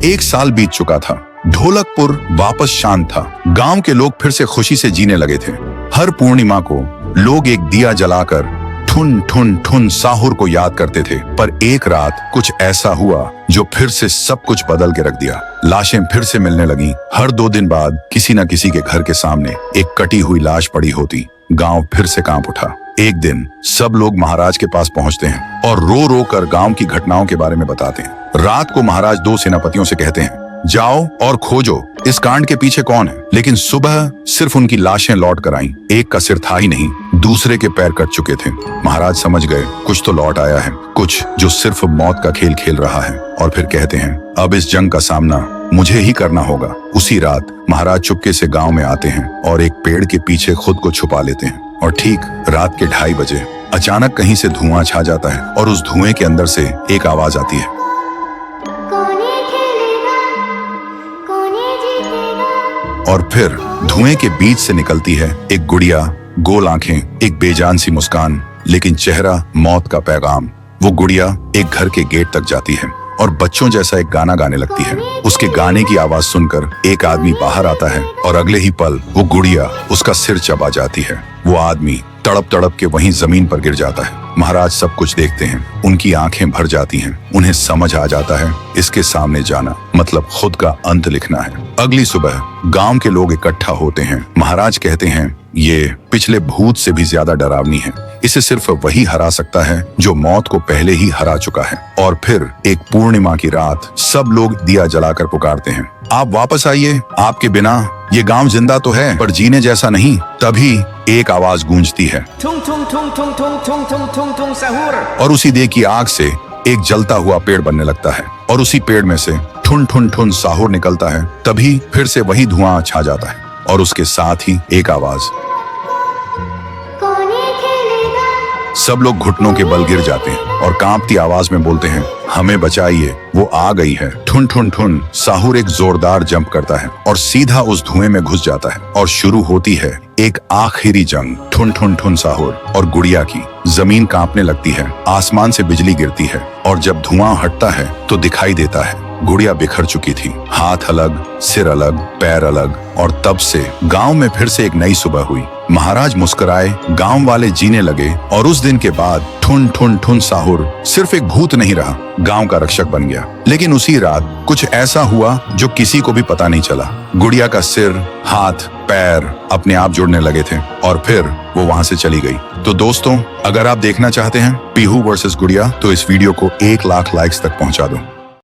1 साल बीत चुका था। ढोलकपुर वापस शांत था। गांव के लोग फिर से खुशी से जीने लगे थे। हर पूर्णिमा को लोग एक दिया जलाकर ठुन ठुन ठुन साहुर को याद करते थे। पर एक रात कुछ ऐसा हुआ जो फिर से सब कुछ बदल के रख दिया। लाशें फिर से मिलने लगी। हर 2 दिन बाद किसी न किसी के घर के सामने एक कटी हुई लाश पड़ी होती। गांव फिर से कांप उठा। एक दिन सब लोग महाराज के पास पहुंचते हैं और रो रो कर गांव की घटनाओं के बारे में बताते हैं। रात को महाराज 2 सेनापतियों से कहते हैं, जाओ और खोजो इस कांड के पीछे कौन है। लेकिन सुबह सिर्फ उनकी लाशें लौट कर आईं। एक का सिर था ही नहीं, दूसरे के पैर कट चुके थे। महाराज समझ गए कुछ तो लौट आया है, कुछ जो सिर्फ मौत का खेल खेल रहा है। और फिर कहते हैं, अब इस जंग का सामना मुझे ही करना होगा। उसी रात महाराज चुपके से गांव में आते हैं और एक पेड़ के पीछे खुद को छुपा लेते हैं। और ठीक रात के 2:30 बजे अचानक कहीं से धुआं छा जाता है और उस धुएं के अंदर से एक आवाज आती है, और फिर धुएं के बीच से निकलती है एक गुड़िया, गोल आंखें, एक बेजान सी मुस्कान, लेकिन चेहरा मौत का पैगाम। वो गुड़िया एक घर के गेट तक जाती है और बच्चों जैसा एक गाना गाने लगती है। उसके गाने की आवाज सुनकर एक आदमी बाहर आता है और अगले ही पल वो गुड़िया उसका सिर चबा जाती है। वो आदमी तड़प तड़प के वहीं जमीन पर गिर जाता है। महाराज सब कुछ देखते हैं। उनकी आंखें भर जाती हैं। उन्हें समझ आ जाता है इसके सामने जाना मतलब खुद का अंत लिखना है। अगली सुबह गांव के लोग इकट्ठा होते हैं। महाराज कहते हैं, ये पिछले भूत से भी ज्यादा डरावनी है। इसे सिर्फ वही हरा सकता है जो मौत को पहले ही हरा चुका है। और फिर एक पूर्णिमा की रात सब लोग दिया जलाकर पुकारते हैं, आप वापस आइए, आपके बिना ये गांव जिंदा तो है पर जीने जैसा नहीं। तभी एक आवाज गूंजती है, ठुंग ठुंग ठुंग ठुंग ठुंग ठुंग ठुंग ठुंग ठुंग साहुर। और उसी देह की आग से एक जलता हुआ पेड़ बनने लगता है और उसी पेड़ में से ठुन ठुन ठुन साहुर निकलता है। तभी फिर से वही धुआं छा जाता है और उसके साथ ही एक आवाज। सब लोग घुटनों के बल गिर जाते हैं और कांपती आवाज में बोलते हैं, हमें बचाइए, वो आ गई है। ठुन ठुन ठुन साहुर एक जोरदार जंप करता है और सीधा उस धुएं में घुस जाता है और शुरू होती है एक आखिरी जंग। ठुन ठुन ठुन साहुर और गुड़िया की। जमीन कांपने लगती है, आसमान से बिजली गिरती है और जब धुआं हटता है तो दिखाई देता है गुड़िया बिखर चुकी थी। हाथ अलग, सिर अलग, पैर अलग। और तब से गांव में फिर से एक नई सुबह हुई। महाराज मुस्कुराए, गांव वाले जीने लगे और उस दिन के बाद ठुन ठुन ठुन साहुर सिर्फ एक भूत नहीं रहा, गांव का रक्षक बन गया। लेकिन उसी रात कुछ ऐसा हुआ जो किसी को भी पता नहीं चला। गुड़िया का सिर, हाथ, पैर अपने आप जुड़ने लगे थे और फिर वो वहां से चली गई। तो दोस्तों, अगर आप देखना चाहते हैं पीहू वर्सेस गुड़िया तो इस वीडियो को 1 लाख लाइक्स तक पहुंचा दो।